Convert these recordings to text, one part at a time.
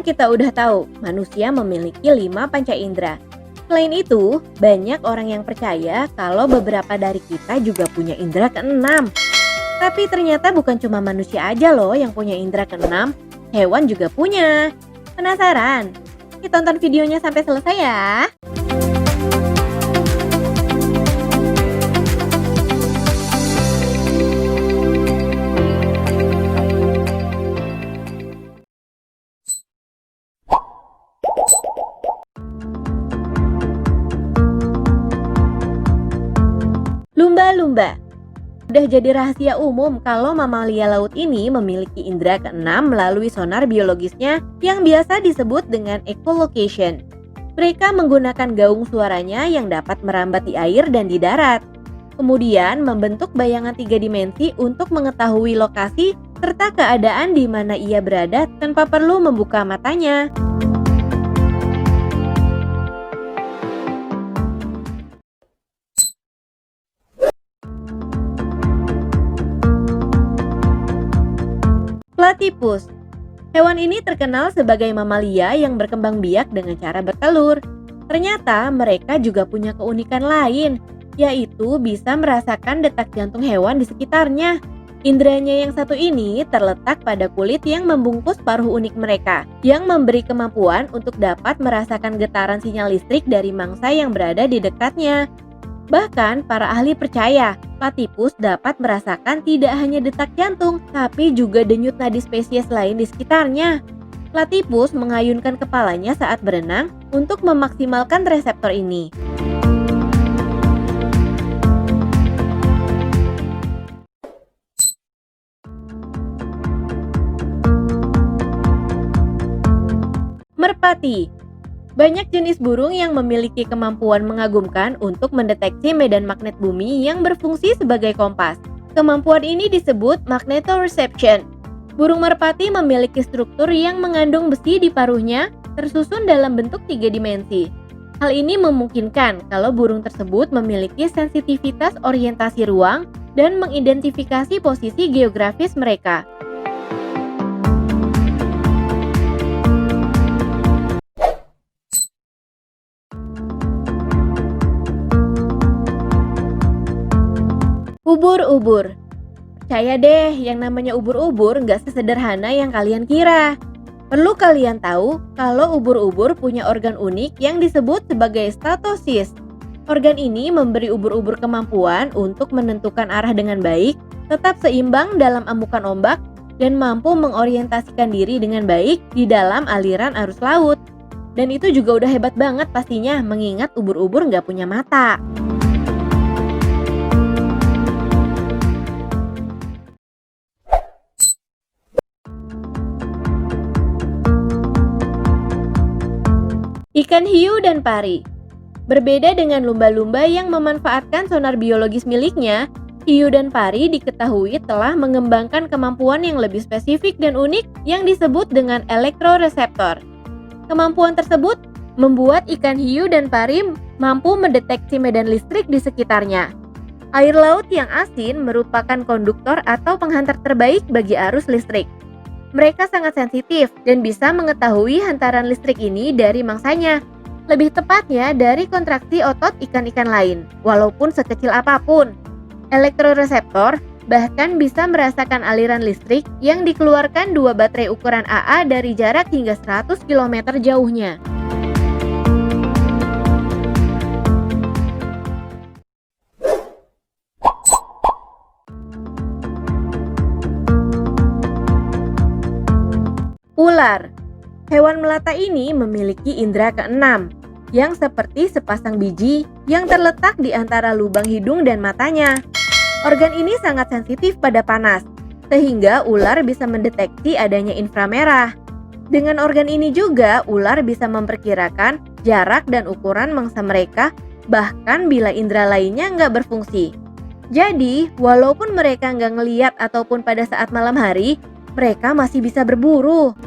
yang kita udah tahu, manusia memiliki 5 panca indera. Selain itu, banyak orang yang percaya kalau beberapa dari kita juga punya indera keenam. Tapi ternyata bukan cuma manusia aja loh yang punya indera keenam, hewan juga punya. Penasaran? Kita tonton videonya sampai selesai ya. Lumba-lumba. Udah jadi rahasia umum kalau mamalia laut ini memiliki indera keenam melalui sonar biologisnya yang biasa disebut dengan echolocation. Mereka menggunakan gaung suaranya yang dapat merambat di air dan di darat. Kemudian membentuk bayangan 3 dimensi untuk mengetahui lokasi serta keadaan di mana ia berada tanpa perlu membuka matanya. Platypus. Hewan ini terkenal sebagai mamalia yang berkembang biak dengan cara bertelur. Ternyata mereka juga punya keunikan lain, yaitu bisa merasakan detak jantung hewan di sekitarnya. Inderanya yang satu ini terletak pada kulit yang membungkus paruh unik mereka, yang memberi kemampuan untuk dapat merasakan getaran sinyal listrik dari mangsa yang berada di dekatnya. Bahkan para ahli percaya, platypus dapat merasakan tidak hanya detak jantung, tapi juga denyut nadi spesies lain di sekitarnya. Platypus mengayunkan kepalanya saat berenang untuk memaksimalkan reseptor ini. Merpati. Banyak jenis burung yang memiliki kemampuan mengagumkan untuk mendeteksi medan magnet bumi yang berfungsi sebagai kompas. Kemampuan ini disebut magnetoreception. Burung merpati memiliki struktur yang mengandung besi di paruhnya, tersusun dalam bentuk 3 dimensi. Hal ini memungkinkan kalau burung tersebut memiliki sensitivitas orientasi ruang dan mengidentifikasi posisi geografis mereka. Ubur-ubur. Percaya deh, yang namanya ubur-ubur nggak sesederhana yang kalian kira. Perlu kalian tahu kalau ubur-ubur punya organ unik yang disebut sebagai statosis. Organ ini memberi ubur-ubur kemampuan untuk menentukan arah dengan baik, tetap seimbang dalam amukan ombak, dan mampu mengorientasikan diri dengan baik di dalam aliran arus laut. Dan itu juga udah hebat banget pastinya, mengingat ubur-ubur nggak punya mata. Ikan hiu dan pari. Berbeda dengan lumba-lumba yang memanfaatkan sonar biologis miliknya, hiu dan pari diketahui telah mengembangkan kemampuan yang lebih spesifik dan unik yang disebut dengan elektroreseptor. Kemampuan tersebut membuat ikan hiu dan pari mampu mendeteksi medan listrik di sekitarnya. Air laut yang asin merupakan konduktor atau penghantar terbaik bagi arus listrik. Mereka sangat sensitif dan bisa mengetahui hantaran listrik ini dari mangsanya. Lebih tepatnya dari kontraksi otot ikan-ikan lain, walaupun sekecil apapun. Elektroreseptor bahkan bisa merasakan aliran listrik yang dikeluarkan 2 baterai ukuran AA dari jarak hingga 100 km jauhnya. Ular. Hewan melata ini memiliki indera keenam, yang seperti sepasang biji yang terletak di antara lubang hidung dan matanya. Organ ini sangat sensitif pada panas, sehingga ular bisa mendeteksi adanya inframerah. Dengan organ ini juga, ular bisa memperkirakan jarak dan ukuran mangsa mereka, bahkan bila indera lainnya nggak berfungsi. Jadi, walaupun mereka nggak ngeliat ataupun pada saat malam hari, mereka masih bisa berburu.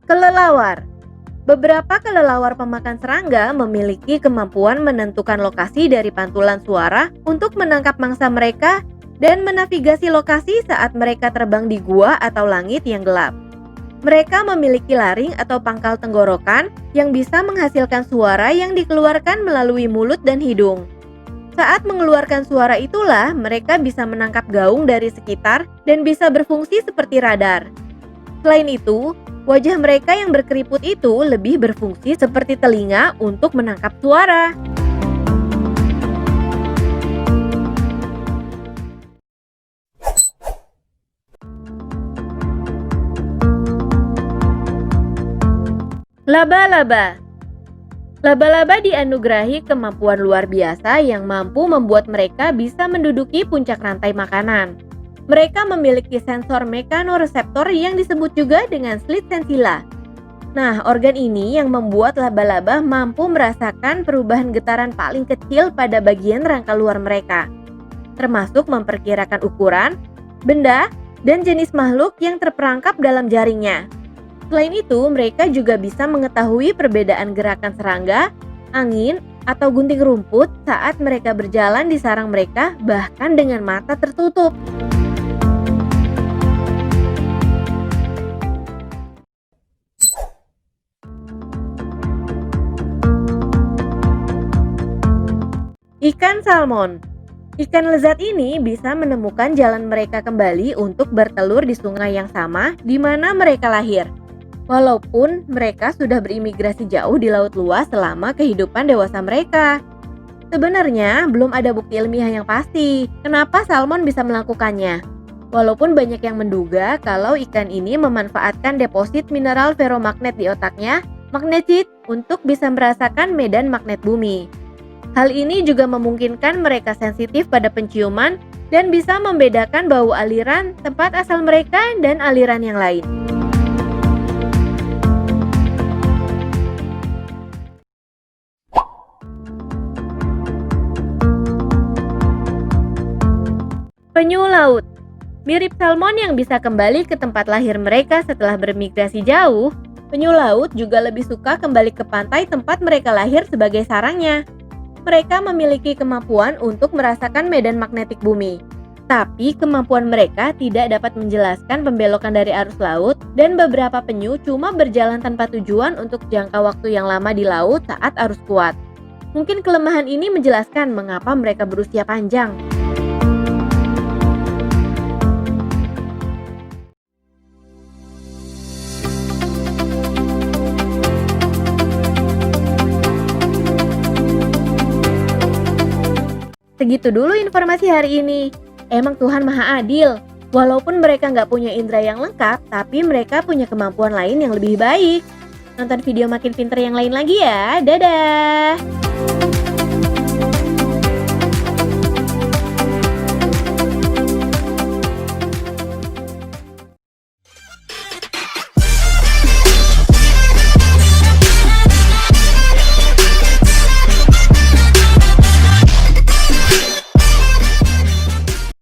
Kelelawar. Beberapa kelelawar pemakan serangga memiliki kemampuan menentukan lokasi dari pantulan suara untuk menangkap mangsa mereka dan menavigasi lokasi saat mereka terbang di gua atau langit yang gelap. Mereka memiliki laring atau pangkal tenggorokan yang bisa menghasilkan suara yang dikeluarkan melalui mulut dan hidung. Saat mengeluarkan suara itulah mereka bisa menangkap gaung dari sekitar dan bisa berfungsi seperti radar. Selain itu, wajah mereka yang berkeriput itu lebih berfungsi seperti telinga untuk menangkap suara. Laba-laba. Laba-laba dianugerahi kemampuan luar biasa yang mampu membuat mereka bisa menduduki puncak rantai makanan. Mereka memiliki sensor mekanoreseptor yang disebut juga dengan slit sensilla. Nah, organ ini yang membuat laba-laba mampu merasakan perubahan getaran paling kecil pada bagian rangka luar mereka, termasuk memperkirakan ukuran, benda, dan jenis makhluk yang terperangkap dalam jaringnya. Selain itu, mereka juga bisa mengetahui perbedaan gerakan serangga, angin, atau gunting rumput saat mereka berjalan di sarang mereka, bahkan dengan mata tertutup. Ikan salmon. Ikan lezat ini bisa menemukan jalan mereka kembali untuk bertelur di sungai yang sama di mana mereka lahir. Walaupun mereka sudah berimigrasi jauh di laut luas selama kehidupan dewasa mereka. Sebenarnya belum ada bukti ilmiah yang pasti kenapa salmon bisa melakukannya. Walaupun banyak yang menduga kalau ikan ini memanfaatkan deposit mineral ferromagnet di otaknya, magnetit, untuk bisa merasakan medan magnet bumi. Hal ini juga memungkinkan mereka sensitif pada penciuman dan bisa membedakan bau aliran tempat asal mereka dan aliran yang lain. Penyu laut. Mirip salmon yang bisa kembali ke tempat lahir mereka setelah bermigrasi jauh, penyu laut juga lebih suka kembali ke pantai tempat mereka lahir sebagai sarangnya. Mereka memiliki kemampuan untuk merasakan medan magnetik bumi. Tapi kemampuan mereka tidak dapat menjelaskan pembelokan dari arus laut dan beberapa penyu cuma berjalan tanpa tujuan untuk jangka waktu yang lama di laut saat arus kuat. Mungkin kelemahan ini menjelaskan mengapa mereka berusia panjang. Segitu dulu informasi hari ini. Emang Tuhan Maha Adil. Walaupun mereka nggak punya indera yang lengkap, tapi mereka punya kemampuan lain yang lebih baik. Nonton video Makin Pinter yang lain lagi ya. Dadah!